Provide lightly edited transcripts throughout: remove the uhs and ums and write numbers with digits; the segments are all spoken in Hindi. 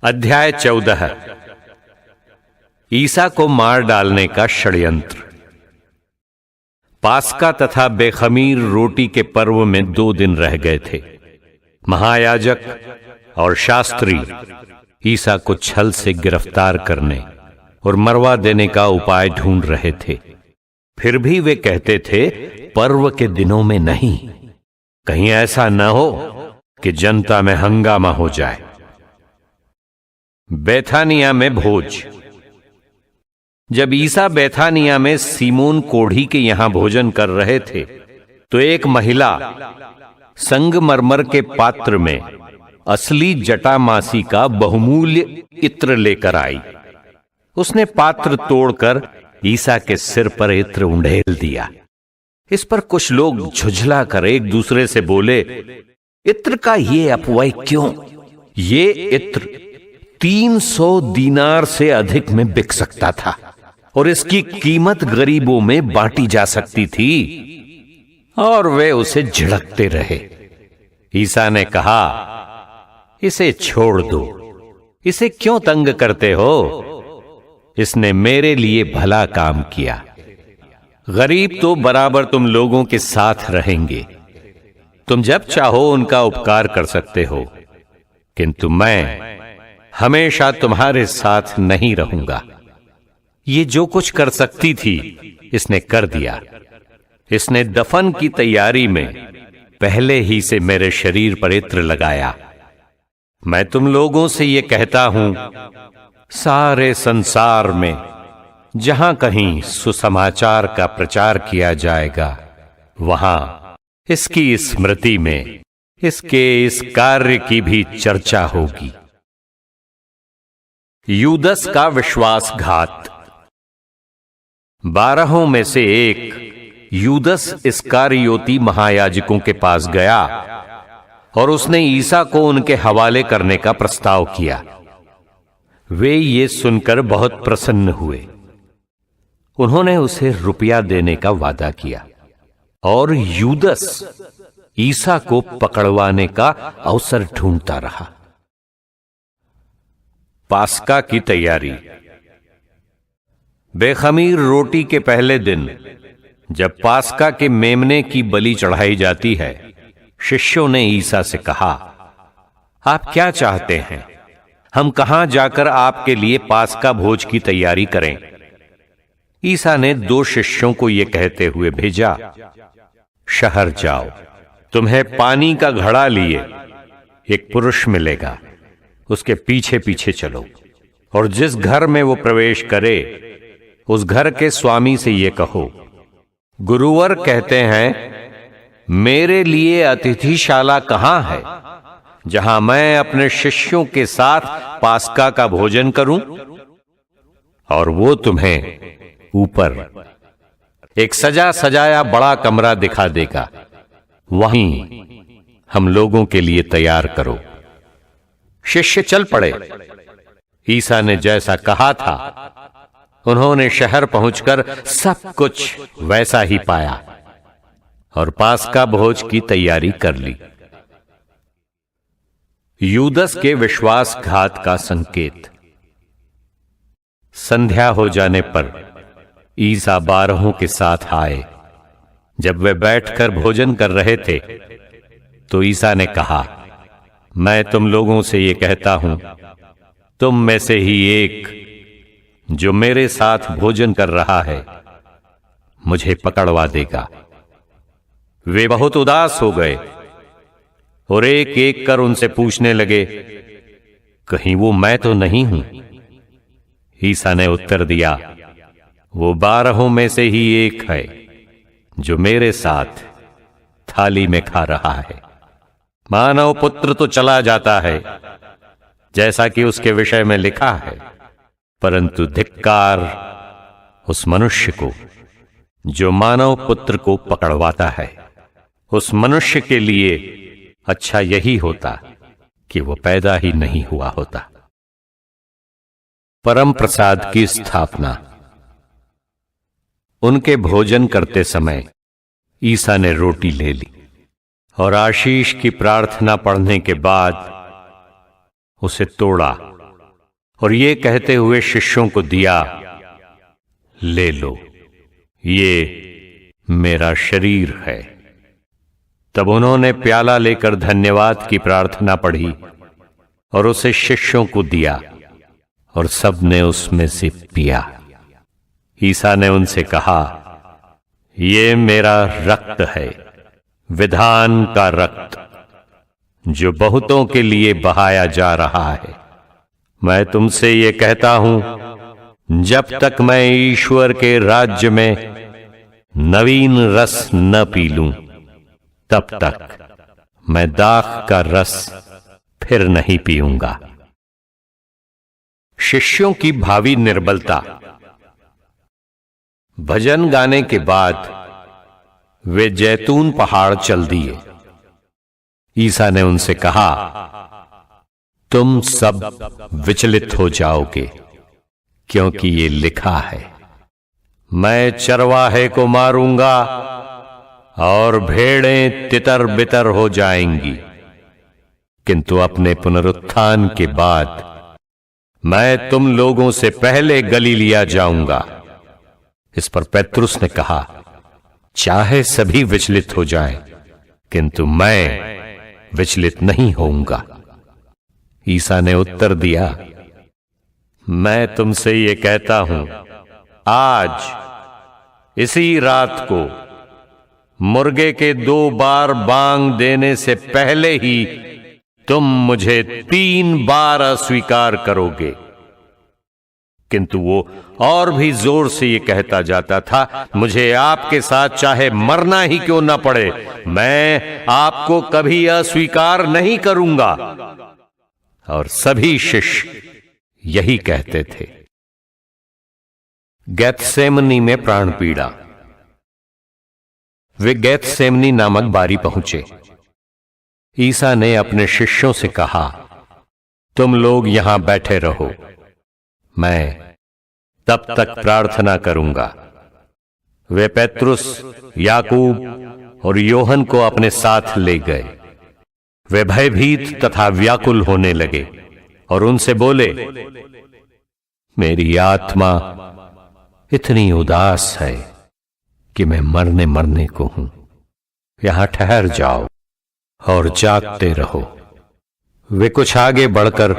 अध्याय 14। ईसा को मार डालने का षड्यंत्र। पास्का तथा बेखमीर रोटी के पर्व में 2 दिन रह गए थे। महायाजक और शास्त्री ईसा को छल से गिरफ्तार करने और मरवा देने का उपाय ढूंढ रहे थे। फिर भी वे कहते थे, पर्व के दिनों में नहीं, कहीं ऐसा न हो कि जनता में हंगामा हो जाए। बैथानिया में भोज। जब ईसा बैथानिया में सीमोन कोढ़ी के यहां भोजन कर रहे थे तो एक महिला संगमरमर के पात्र में असली जटामासी का बहुमूल्य इत्र लेकर आई। उसने पात्र तोड़कर ईसा के सिर पर इत्र उंडेल दिया। इस पर कुछ लोग झुझला कर एक दूसरे से बोले, इत्र का ये अपव्यय क्यों? ये इत्र 300 दीनार से अधिक में बिक सकता था और इसकी कीमत गरीबों में बांटी जा सकती थी। और वे उसे झिड़कते रहे। ईसा ने कहा, इसे छोड़ दो, इसे क्यों तंग करते हो? इसने मेरे लिए भला काम किया। गरीब तो बराबर तुम लोगों के साथ रहेंगे, तुम जब चाहो उनका उपकार कर सकते हो, किंतु मैं हमेशा तुम्हारे साथ नहीं रहूंगा। ये जो कुछ कर सकती थी इसने कर दिया। इसने दफन की तैयारी में पहले ही से मेरे शरीर पर इत्र लगाया। मैं तुम लोगों से ये कहता हूं, सारे संसार में जहां कहीं सुसमाचार का प्रचार किया जाएगा, वहां इसकी स्मृति में इसके इस कार्य की भी चर्चा होगी। यूदस का विश्वासघात। 12 में से एक यूदस इस्कारियोती महायाजकों के पास गया और उसने ईसा को उनके हवाले करने का प्रस्ताव किया। वे ये सुनकर बहुत प्रसन्न हुए। उन्होंने उसे रुपया देने का वादा किया और यूदस ईसा को पकड़वाने का अवसर ढूंढता रहा। पास्का की तैयारी। बेखमीर रोटी के पहले दिन जब पास्का के मेमने की बलि चढ़ाई जाती है, शिष्यों ने ईसा से कहा, आप क्या चाहते हैं? हम कहां जाकर आपके लिए पास्का भोज की तैयारी करें? ईसा ने 2 शिष्यों को यह कहते हुए भेजा, शहर जाओ, तुम्हें पानी का घड़ा लिए एक पुरुष मिलेगा, उसके पीछे पीछे चलो और जिस घर में वो प्रवेश करे उस घर के स्वामी से ये कहो, गुरुवर कहते हैं, मेरे लिए अतिथिशाला कहां है जहां मैं अपने शिष्यों के साथ पास्का का भोजन करूं? और वो तुम्हें ऊपर एक सजा सजाया बड़ा कमरा दिखा देगा, वहीं हम लोगों के लिए तैयार करो। शिष्य चल पड़े। ईसा ने जैसा कहा था उन्होंने शहर पहुंचकर सब कुछ वैसा ही पाया और पास्का भोज की तैयारी कर ली। यूदस के विश्वासघात का संकेत। संध्या हो जाने पर ईसा 12 के साथ आए। जब वे बैठकर भोजन कर रहे थे तो ईसा ने कहा, मैं तुम लोगों से ये कहता हूं, तुम में से ही एक जो मेरे साथ भोजन कर रहा है मुझे पकड़वा देगा। वे बहुत उदास हो गए और एक एक कर उनसे पूछने लगे, कहीं वो मैं तो नहीं हूं? ईसा ने उत्तर दिया, वो 12 में से ही एक है जो मेरे साथ थाली में खा रहा है। मानव पुत्र तो चला जाता है जैसा कि उसके विषय में लिखा है, परंतु धिक्कार उस मनुष्य को जो मानव पुत्र को पकड़वाता है। उस मनुष्य के लिए अच्छा यही होता कि वो पैदा ही नहीं हुआ होता। परम प्रसाद की स्थापना। उनके भोजन करते समय ईसा ने रोटी ले ली और आशीष की प्रार्थना पढ़ने के बाद उसे तोड़ा और ये कहते हुए शिष्यों को दिया, ले लो, ये मेरा शरीर है। तब उन्होंने प्याला लेकर धन्यवाद की प्रार्थना पढ़ी और उसे शिष्यों को दिया और सबने उसमें से पिया। ईसा ने उनसे कहा, ये मेरा रक्त है, विधान का रक्त, जो बहुतों के लिए बहाया जा रहा है। मैं तुमसे ये कहता हूं, जब तक मैं ईश्वर के राज्य में नवीन रस न पी लूं, तब तक मैं दाख का रस फिर नहीं पीऊंगा। शिष्यों की भावी निर्बलता। भजन गाने के बाद वे जैतून पहाड़ चल दिए। ईसा ने उनसे कहा, तुम सब विचलित हो जाओगे, क्योंकि ये लिखा है, मैं चरवाहे को मारूंगा और भेड़ें तितर बितर हो जाएंगी, किंतु अपने पुनरुत्थान के बाद मैं तुम लोगों से पहले गलीलिया जाऊंगा। इस पर पेत्रुस ने कहा, चाहे सभी विचलित हो जाएं, किंतु मैं विचलित नहीं होऊंगा। ईसा ने उत्तर दिया, मैं तुमसे ये कहता हूं, आज इसी रात को मुर्गे के 2 बार बांग देने से पहले ही तुम मुझे 3 बार अस्वीकार करोगे। किंतु वो और भी जोर से ये कहता जाता था, मुझे आपके साथ चाहे मरना ही क्यों ना पड़े, मैं आपको कभी अस्वीकार नहीं करूंगा। और सभी शिष्य यही कहते थे। गेत्सेमनी में प्राण पीड़ा। वे गेत्सेमनी नामक बारी पहुंचे। ईसा ने अपने शिष्यों से कहा, तुम लोग यहां बैठे रहो, मैं तब तक प्रार्थना करूंगा। वे पेत्रुस, याकूब और योहन को अपने साथ ले गए। वे भयभीत तथा व्याकुल होने लगे और उनसे बोले, मेरी आत्मा इतनी उदास है कि मैं मरने को हूं। यहां ठहर जाओ और जागते रहो। वे कुछ आगे बढ़कर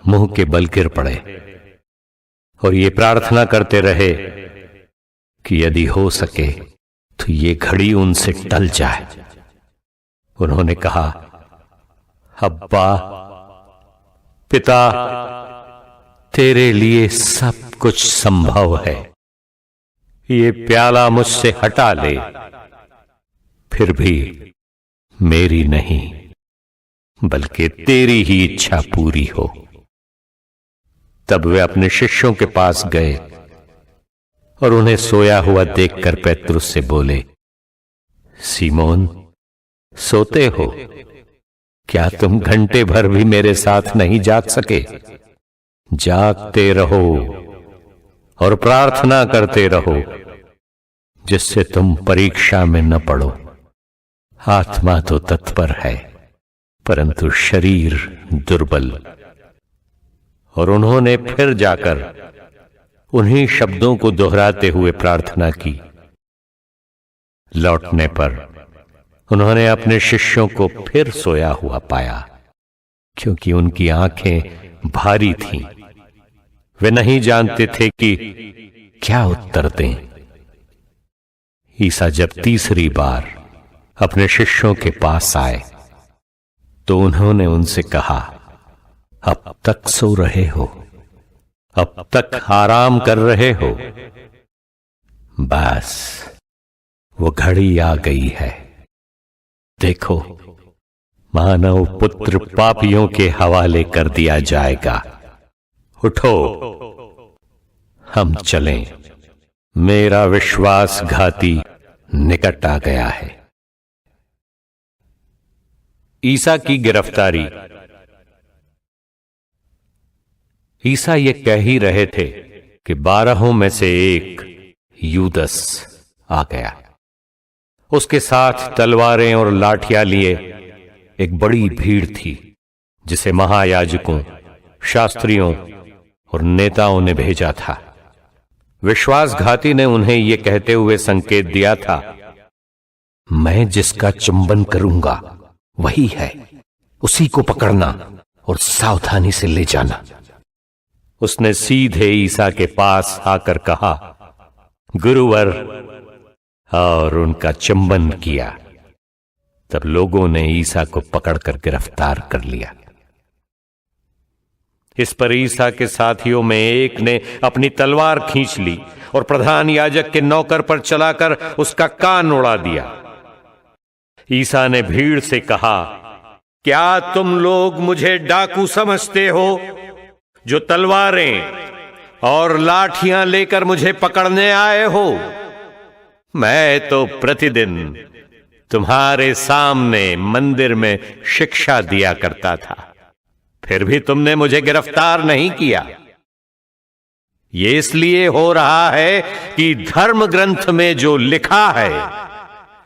मुंह के बल गिर पड़े और ये प्रार्थना करते रहे कि यदि हो सके तो ये घड़ी उनसे टल जाए। उन्होंने कहा, अब्बा पिता, तेरे लिए सब कुछ संभव है, ये प्याला मुझसे हटा ले, फिर भी मेरी नहीं बल्कि तेरी ही इच्छा पूरी हो। तब वे अपने शिष्यों के पास गए और उन्हें सोया हुआ देखकर पेत्रुस से बोले, सीमोन, सोते हो? क्या तुम घंटे भर भी मेरे साथ नहीं जाग सके? जागते रहो और प्रार्थना करते रहो, जिससे तुम परीक्षा में न पड़ो। आत्मा तो तत्पर है, परंतु शरीर दुर्बल। और उन्होंने फिर जाकर उन्हीं शब्दों को दोहराते हुए प्रार्थना की। लौटने पर उन्होंने अपने शिष्यों को फिर सोया हुआ पाया, क्योंकि उनकी आंखें भारी थीं। वे नहीं जानते थे कि क्या उत्तर दें। ईसा जब तीसरी बार अपने शिष्यों के पास आए तो उन्होंने उनसे कहा, अब तक सो रहे हो? अब तक आराम कर रहे हो? बस वो घड़ी आ गई है। देखो, मानव पुत्र पापियों के हवाले कर दिया जाएगा। उठो, हम चलें। मेरा विश्वासघाती निकट आ गया है। ईसा की गिरफ्तारी। ईसा ये कह ही रहे थे कि 12 में से एक यूदस आ गया। उसके साथ तलवारें और लाठियां लिए एक बड़ी भीड़ थी, जिसे महायाजकों, शास्त्रियों और नेताओं ने भेजा था। विश्वासघाती ने उन्हें यह कहते हुए संकेत दिया था, मैं जिसका चुंबन करूंगा वही है, उसी को पकड़ना और सावधानी से ले जाना। उसने सीधे ईसा के पास आकर कहा, गुरुवर, और उनका चुंबन किया। तब लोगों ने ईसा को पकड़कर गिरफ्तार कर लिया। इस पर ईसा के साथियों में एक ने अपनी तलवार खींच ली और प्रधान याजक के नौकर पर चलाकर उसका कान उड़ा दिया। ईसा ने भीड़ से कहा, क्या तुम लोग मुझे डाकू समझते हो, जो तलवारें और लाठियां लेकर मुझे पकड़ने आए हो? मैं तो प्रतिदिन तुम्हारे सामने मंदिर में शिक्षा दिया करता था, फिर भी तुमने मुझे गिरफ्तार नहीं किया। यह इसलिए हो रहा है कि धर्म ग्रंथ में जो लिखा है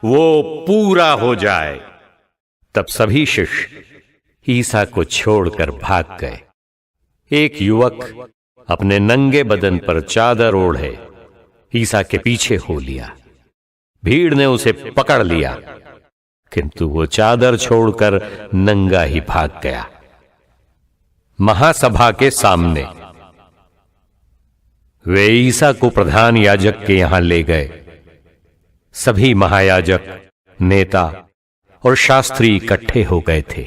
वो पूरा हो जाए। तब सभी शिष्य ईसा को छोड़कर भाग गए। एक युवक अपने नंगे बदन पर चादर ओढ़े ईसा के पीछे हो लिया। भीड़ ने उसे पकड़ लिया, किंतु वो चादर छोड़कर नंगा ही भाग गया। महासभा के सामने वे ईसा को प्रधान याजक के यहां ले गए। सभी महायाजक, नेता और शास्त्री इकट्ठे हो गए थे।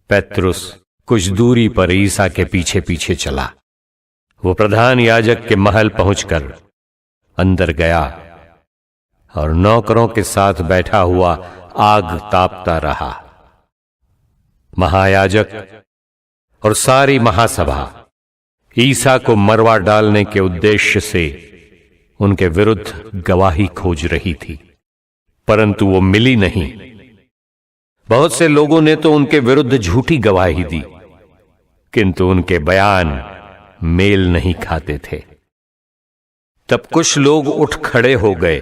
पेत्रुस कुछ दूरी पर ईसा के पीछे पीछे चला। वो प्रधान याजक के महल पहुंचकर अंदर गया और नौकरों के साथ बैठा हुआ आग तापता रहा। महायाजक और सारी महासभा ईसा को मरवा डालने के उद्देश्य से उनके विरुद्ध गवाही खोज रही थी, परंतु वो मिली नहीं। बहुत से लोगों ने तो उनके विरुद्ध झूठी गवाही दी, किंतु उनके बयान मेल नहीं खाते थे। तब कुछ लोग उठ खड़े हो गए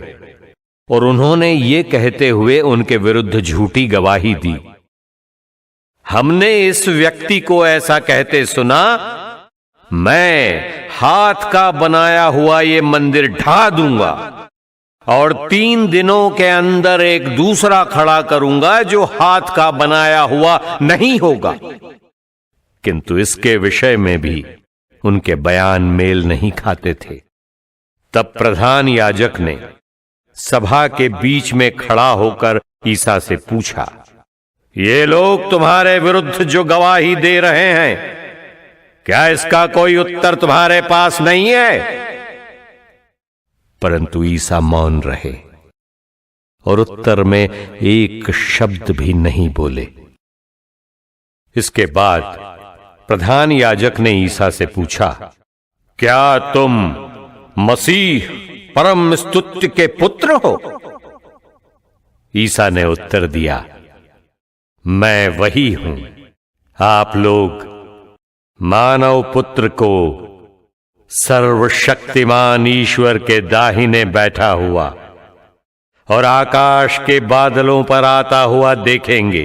और उन्होंने ये कहते हुए उनके विरुद्ध झूठी गवाही दी, हमने इस व्यक्ति को ऐसा कहते सुना, मैं हाथ का बनाया हुआ ये मंदिर ढा दूंगा और 3 दिनों के अंदर एक दूसरा खड़ा करूंगा जो हाथ का बनाया हुआ नहीं होगा। किंतु इसके विषय में भी उनके बयान मेल नहीं खाते थे। तब प्रधान याजक ने सभा के बीच में खड़ा होकर ईसा से पूछा, ये लोग तुम्हारे विरुद्ध जो गवाही दे रहे हैं, क्या इसका कोई उत्तर तुम्हारे पास नहीं है? परंतु ईसा मौन रहे और उत्तर में एक शब्द भी नहीं बोले। इसके बाद प्रधान याजक ने ईसा से पूछा, क्या तुम मसीह परम स्तुत्य के पुत्र हो? ईसा ने उत्तर दिया, मैं वही हूं। आप लोग मानव पुत्र को सर्वशक्तिमान ईश्वर के दाहिने बैठा हुआ और आकाश के बादलों पर आता हुआ देखेंगे।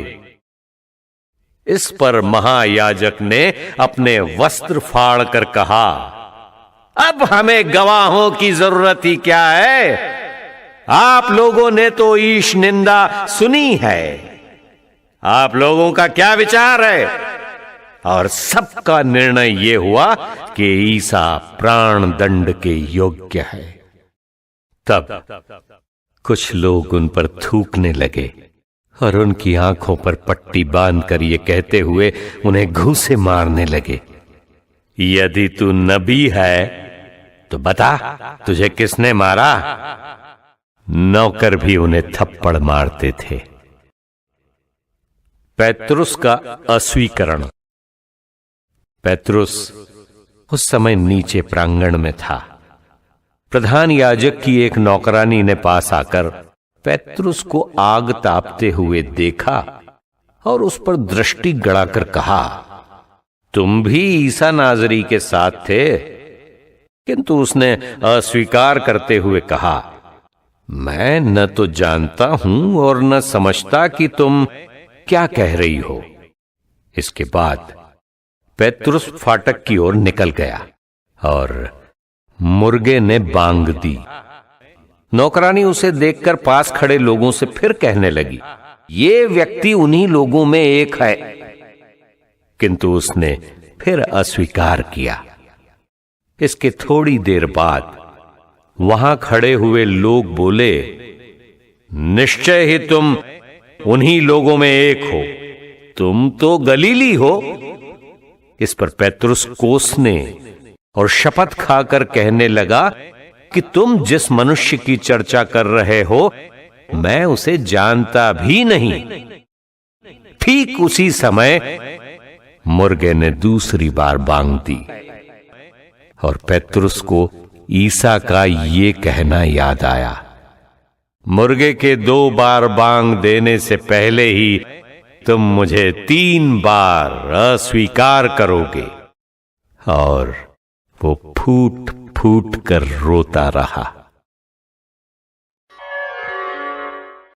इस पर महायाजक ने अपने वस्त्र फाड़कर कहा, अब हमें गवाहों की जरूरत ही क्या है? आप लोगों ने तो ईश निंदा सुनी है। आप लोगों का क्या विचार है? और सबका निर्णय यह हुआ कि ईसा प्राण दंड के योग्य है। तब कुछ लोग उन पर थूकने लगे और उनकी आंखों पर पट्टी बांधकर ये कहते हुए उन्हें घूंसे मारने लगे, यदि तू नबी है तो बता, तुझे किसने मारा? नौकर भी उन्हें थप्पड़ मारते थे। पेत्रुस का अस्वीकरण। पेत्रुस उस समय नीचे प्रांगण में था। प्रधान याजक की एक नौकरानी ने पास आकर पेत्रुस को आग तापते हुए देखा और उस पर दृष्टि गड़ाकर कहा, तुम भी ईसा नाजरी के साथ थे? किंतु उसने अस्वीकार करते हुए कहा, मैं न तो जानता हूं और न समझता कि तुम क्या कह रही हो। इसके बाद पेत्रुस फाटक की ओर निकल गया और मुर्गे ने बांग दी। नौकरानी उसे देखकर पास खड़े लोगों से फिर कहने लगी, ये व्यक्ति उन्हीं लोगों में एक है। किंतु उसने फिर अस्वीकार किया। इसके थोड़ी देर बाद वहां खड़े हुए लोग बोले, निश्चय ही तुम उन्हीं लोगों में एक हो, तुम तो गलीली हो। इस पर पेत्रुस कोसने और शपथ खाकर कहने लगा कि तुम जिस मनुष्य की चर्चा कर रहे हो मैं उसे जानता भी नहीं। ठीक उसी समय मुर्गे ने दूसरी बार बांग दी और पेत्रुस को ईसा का ये कहना याद आया, मुर्गे के 2 बार बांग देने से पहले ही तुम मुझे 3 बार अस्वीकार करोगे। और वो फूट फूट कर रोता रहा।